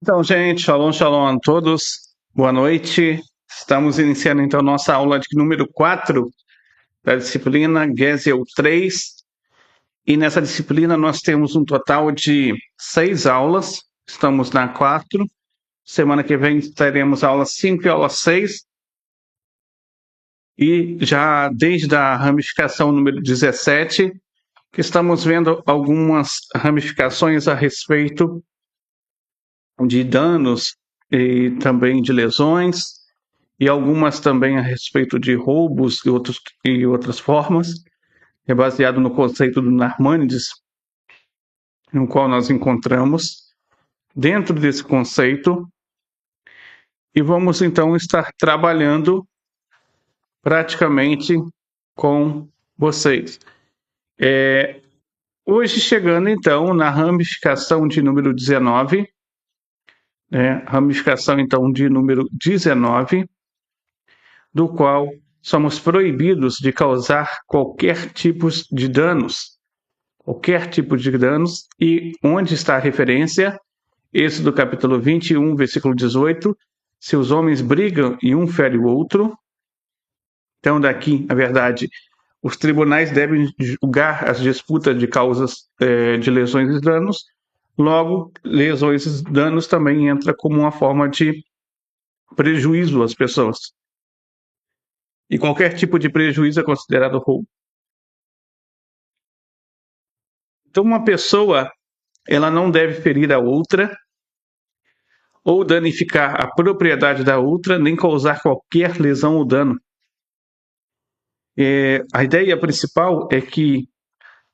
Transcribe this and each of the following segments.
Então, gente, shalom, shalom a todos. Boa noite. Estamos iniciando então nossa aula de número 4 da disciplina Gesel 3. E nessa disciplina nós temos um total de 6 aulas. Estamos na 4. Semana que vem teremos aula 5 e aula 6. E já desde a ramificação número 17, que estamos vendo algumas ramificações a respeito de danos e também de lesões, e algumas também a respeito de roubos e outras formas. É baseado no conceito do Narmanides, no qual nós encontramos dentro desse conceito, e vamos então estar trabalhando praticamente com vocês. Hoje chegando então na ramificação de número 19, ramificação então de número 19, do qual somos proibidos de causar qualquer tipo de danos, e onde está a referência? Êxodo capítulo 21, versículo 18, se os homens brigam e um fere o outro, então daqui, na verdade, os tribunais devem julgar as disputas de causas de lesões e danos, logo, lesões e danos também entra como uma forma de prejuízo às pessoas. E qualquer tipo de prejuízo é considerado roubo. Então, uma pessoa, ela não deve ferir a outra ou danificar a propriedade da outra, nem causar qualquer lesão ou dano. A ideia principal é que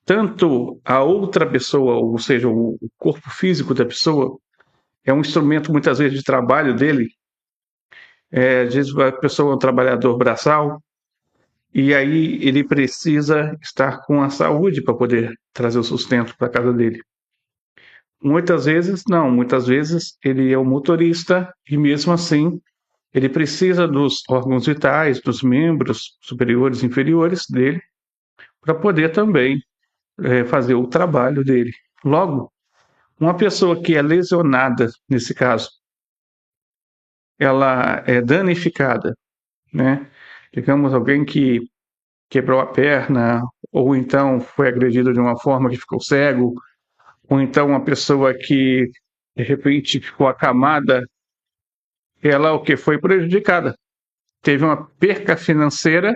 tanto a outra pessoa, ou seja, o corpo físico da pessoa, é um instrumento muitas vezes de trabalho dele. Às vezes a pessoa é um trabalhador braçal, e aí ele precisa estar com a saúde para poder trazer o sustento para a casa dele. Muitas vezes, não. Muitas vezes ele é o motorista e, mesmo assim, ele precisa dos órgãos vitais, dos membros superiores e inferiores dele, para poder também fazer o trabalho dele. Logo, uma pessoa que é lesionada, nesse caso, ela é danificada, né? Digamos, alguém que quebrou a perna, ou então foi agredido de uma forma que ficou cego, ou então uma pessoa que, de repente, ficou acamada, ela o que foi prejudicada. Teve uma perca financeira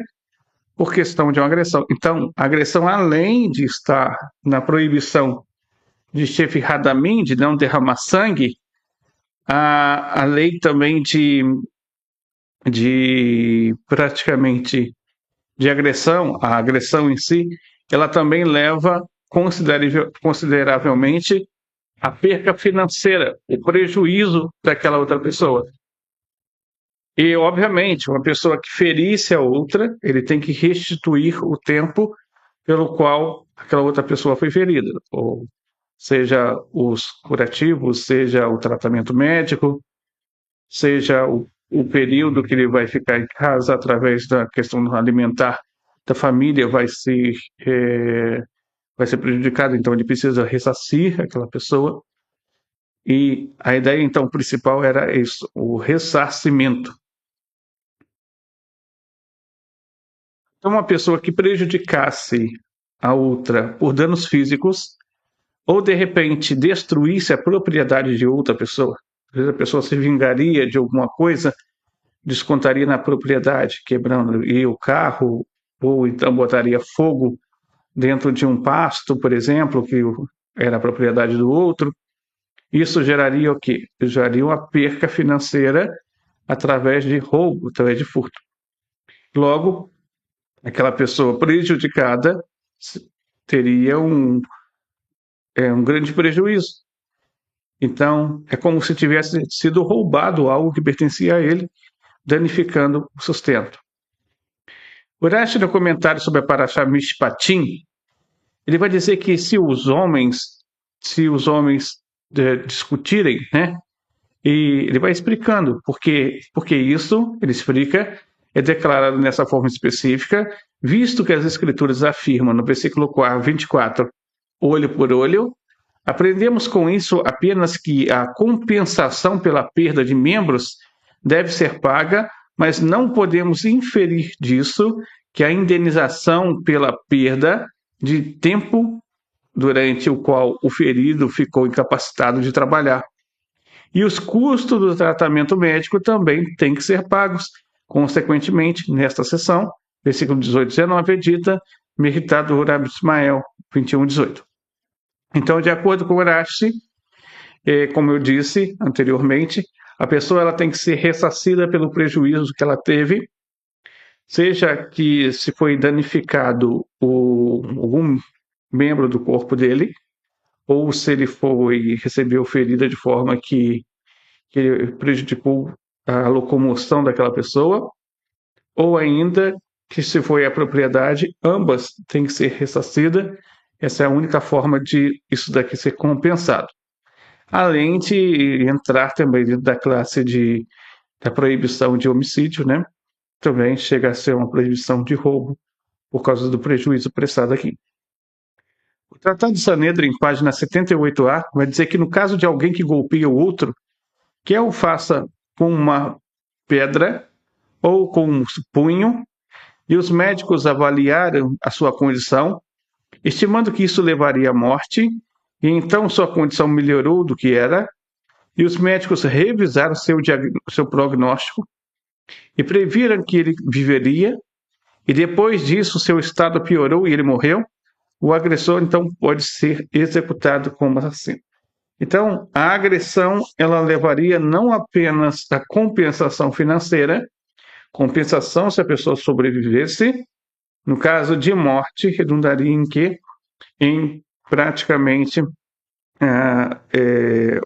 por questão de uma agressão. Então, a agressão, além de estar na proibição de Shef Hadamim, de não derramar sangue, a lei também de praticamente de agressão, a agressão em si, ela também leva consideravelmente a perca financeira, o prejuízo daquela outra pessoa. E, obviamente, uma pessoa que ferisse a outra, ele tem que restituir o tempo pelo qual aquela outra pessoa foi ferida, ou seja os curativos, seja o tratamento médico, seja o período que ele vai ficar em casa através da questão alimentar da família vai ser prejudicado, então ele precisa ressarcir aquela pessoa. E a ideia, então, principal era isso, o ressarcimento. Então, uma pessoa que prejudicasse a outra por danos físicos, ou de repente destruísse a propriedade de outra pessoa, às vezes a pessoa se vingaria de alguma coisa, descontaria na propriedade, quebrando o carro, ou então botaria fogo dentro de um pasto, por exemplo, que era a propriedade do outro. Isso geraria o quê? Geraria uma perca financeira através de roubo, através de furto. Logo, aquela pessoa prejudicada teria um grande prejuízo. Então, é como se tivesse sido roubado algo que pertencia a ele, danificando o sustento. Urashi, no comentário sobre a Parashá Mishpatim, ele vai dizer que se os homens discutirem, né? E ele vai explicando porque isso, ele explica, é declarado nessa forma específica, visto que as escrituras afirmam no versículo 24, olho por olho, Aprendemos com isso apenas que a compensação pela perda de membros deve ser paga, mas não podemos inferir disso que a indenização pela perda de tempo durante o qual o ferido ficou incapacitado de trabalhar. E os custos do tratamento médico também têm que ser pagos. Consequentemente, nesta seção, versículo 18 e 19, edita Meritado Rabi Ismael 21:18. Então, de acordo com o Urashi, como eu disse anteriormente, a pessoa ela tem que ser ressarcida pelo prejuízo que ela teve, seja que se foi danificado algum membro do corpo dele, ou se ele recebeu ferida de forma que prejudicou a locomoção daquela pessoa, ou ainda que se foi a propriedade, ambas têm que ser ressarcidas. Essa é a única forma de isso daqui ser compensado. Além de entrar também dentro da classe da proibição de homicídio, né? Também chega a ser uma proibição de roubo por causa do prejuízo prestado aqui. O Tratado de Sanedrin, página 78A, vai dizer que no caso de alguém que golpeia o outro, quer o faça com uma pedra ou com um punho, e os médicos avaliaram a sua condição, estimando que isso levaria à morte, e então sua condição melhorou do que era, e os médicos revisaram seu prognóstico e previram que ele viveria, e depois disso seu estado piorou e ele morreu, o agressor então pode ser executado como assassino. Então, a agressão ela levaria não apenas a compensação financeira, compensação se a pessoa sobrevivesse, no caso de morte, redundaria em quê? Em praticamente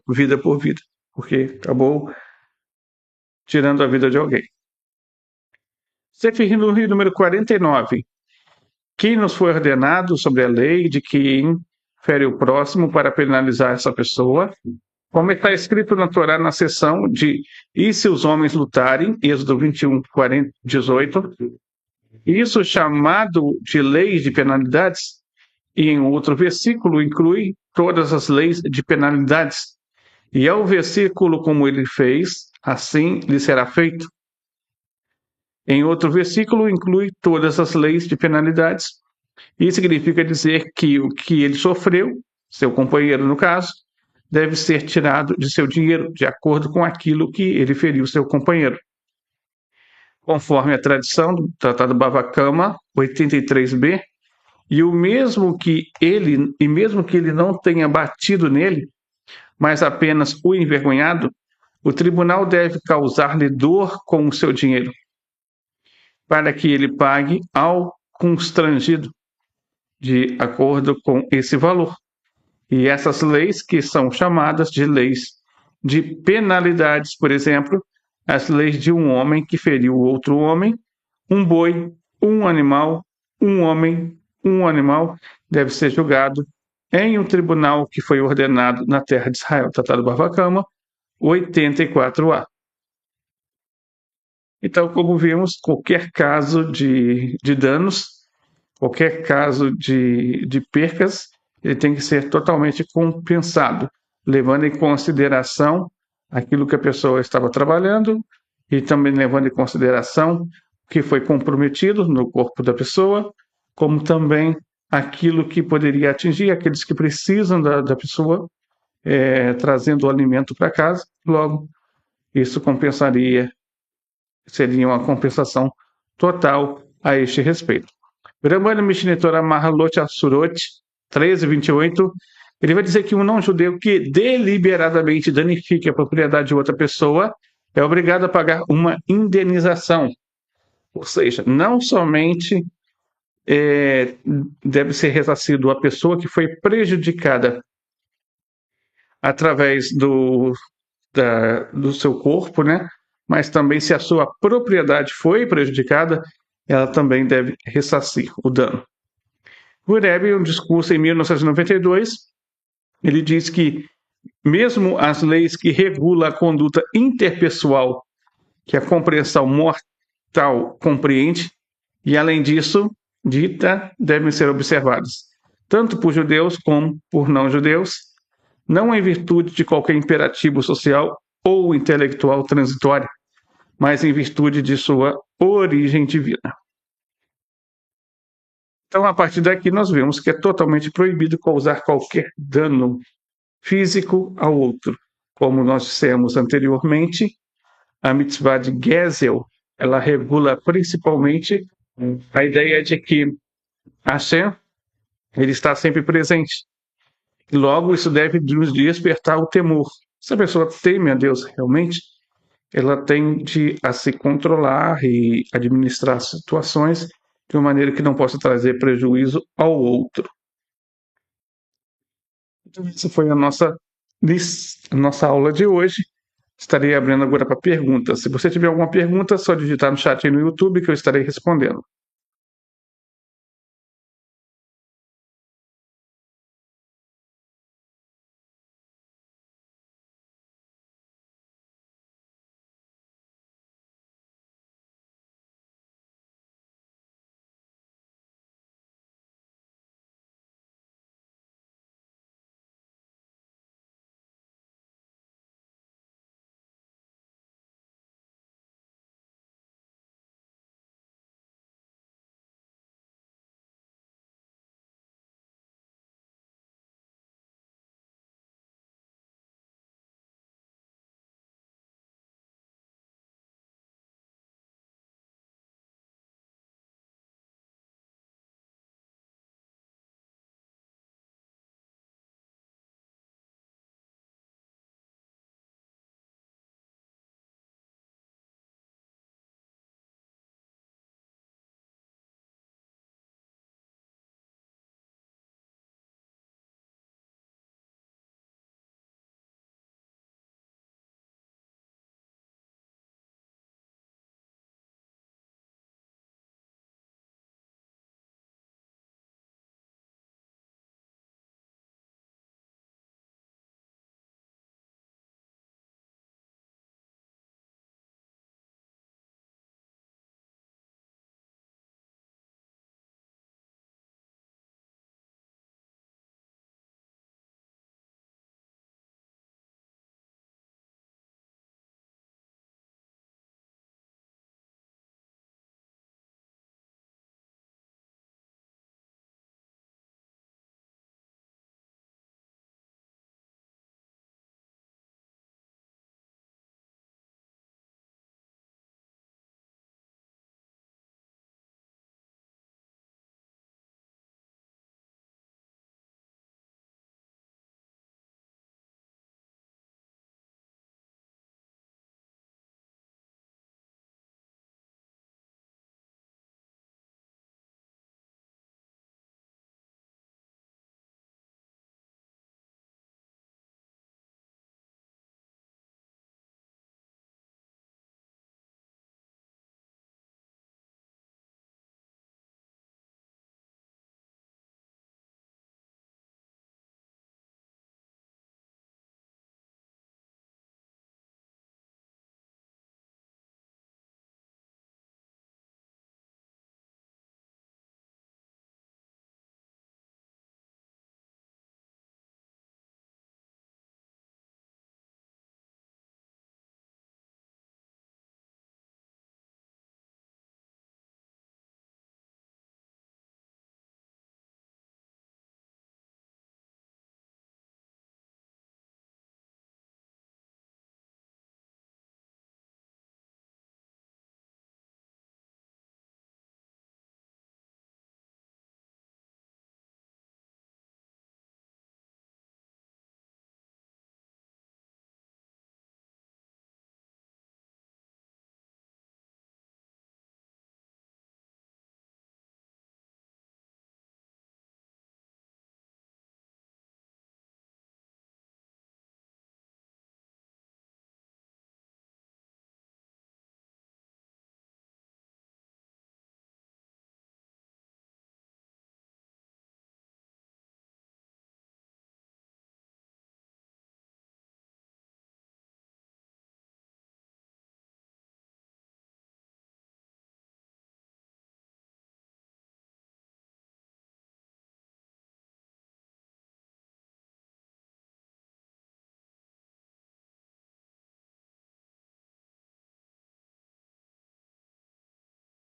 vida por vida, porque acabou tirando a vida de alguém. Sefer Hinui número 49. Quem nos foi ordenado sobre a lei de quem fere o próximo para penalizar essa pessoa, como está escrito na Torá na seção de e se os homens lutarem, Êxodo 21, 40, 18, isso chamado de leis de penalidades, e em outro versículo inclui todas as leis de penalidades. E é o versículo como ele fez, assim lhe será feito. Em outro versículo inclui todas as leis de penalidades. Isso significa dizer que o que ele sofreu, seu companheiro no caso, deve ser tirado de seu dinheiro, de acordo com aquilo que ele feriu seu companheiro. Conforme a tradição do Tratado Bava Kama 83b, e mesmo que ele não tenha batido nele, mas apenas o envergonhado, o tribunal deve causar-lhe dor com o seu dinheiro, para que ele pague ao constrangido, de acordo com esse valor. E essas leis que são chamadas de leis de penalidades, por exemplo, as leis de um homem que feriu outro homem, um boi, um animal, um homem, um animal, deve ser julgado em um tribunal que foi ordenado na terra de Israel, Tratado Bava Kama 84A. Então, como vimos, qualquer caso de danos, qualquer caso de percas, ele tem que ser totalmente compensado, levando em consideração aquilo que a pessoa estava trabalhando e também levando em consideração o que foi comprometido no corpo da pessoa, como também aquilo que poderia atingir aqueles que precisam da pessoa, trazendo o alimento para casa. Logo, isso seria uma compensação total a este respeito. Brahmana Mishneh Torah Mahalot Asurot 13:28, ele vai dizer que um não-judeu que deliberadamente danifique a propriedade de outra pessoa é obrigado a pagar uma indenização. Ou seja, não somente deve ser ressarcido a pessoa que foi prejudicada através do seu corpo, né? Mas também se a sua propriedade foi prejudicada, ela também deve ressarcir o dano. O Rebbe, em um discurso em 1992, ele diz que mesmo as leis que regulam a conduta interpessoal, que a compreensão mortal compreende, e além disso, dita, devem ser observadas, tanto por judeus como por não-judeus, não em virtude de qualquer imperativo social ou intelectual transitório, mas em virtude de sua origem divina. Então, a partir daqui, nós vemos que é totalmente proibido causar qualquer dano físico ao outro. Como nós dissemos anteriormente, a mitzvah de Gezel, ela regula principalmente a ideia de que Hashem, ele está sempre presente. E logo, isso deve nos despertar o temor. Se a pessoa teme a Deus realmente, ela tende a se controlar e administrar situações de uma maneira que não possa trazer prejuízo ao outro. Então, essa foi a nossa aula de hoje. Estarei abrindo agora para perguntas. Se você tiver alguma pergunta, é só digitar no chat aí no YouTube que eu estarei respondendo.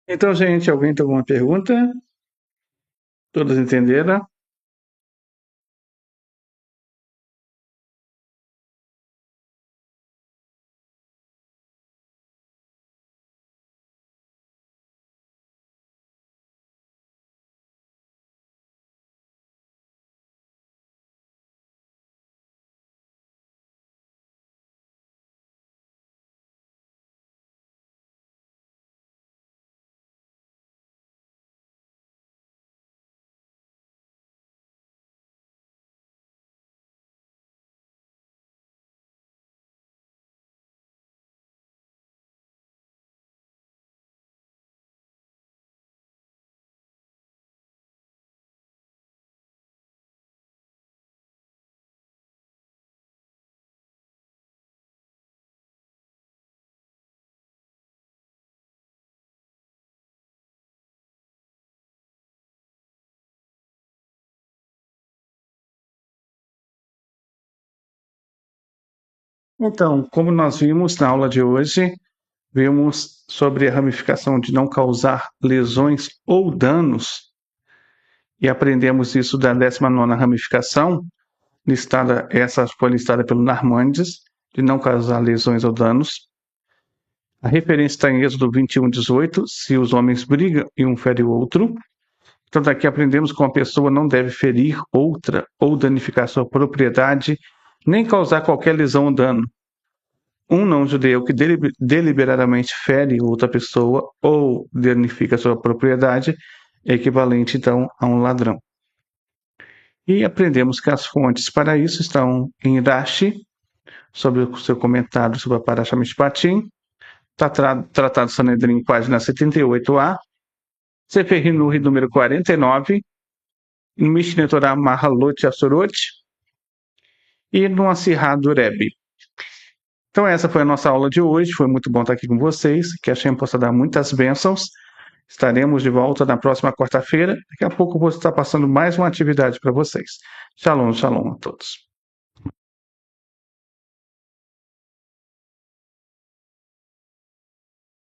Então, gente, alguém tem alguma pergunta? Todos entenderam? Então, como nós vimos na aula de hoje, vimos sobre a ramificação de não causar lesões ou danos e aprendemos isso da 19ª ramificação, essa foi listada pelo Narmandes, de não causar lesões ou danos. A referência está em Êxodo 21:18, se os homens brigam e um fere o outro. Então, daqui aprendemos que uma pessoa não deve ferir outra ou danificar sua propriedade, nem causar qualquer lesão ou dano. Um não-judeu que deliberadamente fere outra pessoa ou danifica sua propriedade é equivalente, então, a um ladrão. E aprendemos que as fontes para isso estão em Rashi, sobre o seu comentário sobre a Parashat Mishpatim, Tratado Sanedrim, página 78a, Sefer Hinuri, número 49, no Mishneh Torah Mahalot Asorot e no Asirá do Rebbe. Então essa foi a nossa aula de hoje, foi muito bom estar aqui com vocês, que a Shem possa dar muitas bênçãos. Estaremos de volta na próxima quarta-feira, daqui a pouco eu vou estar passando mais uma atividade para vocês. Shalom, shalom a todos.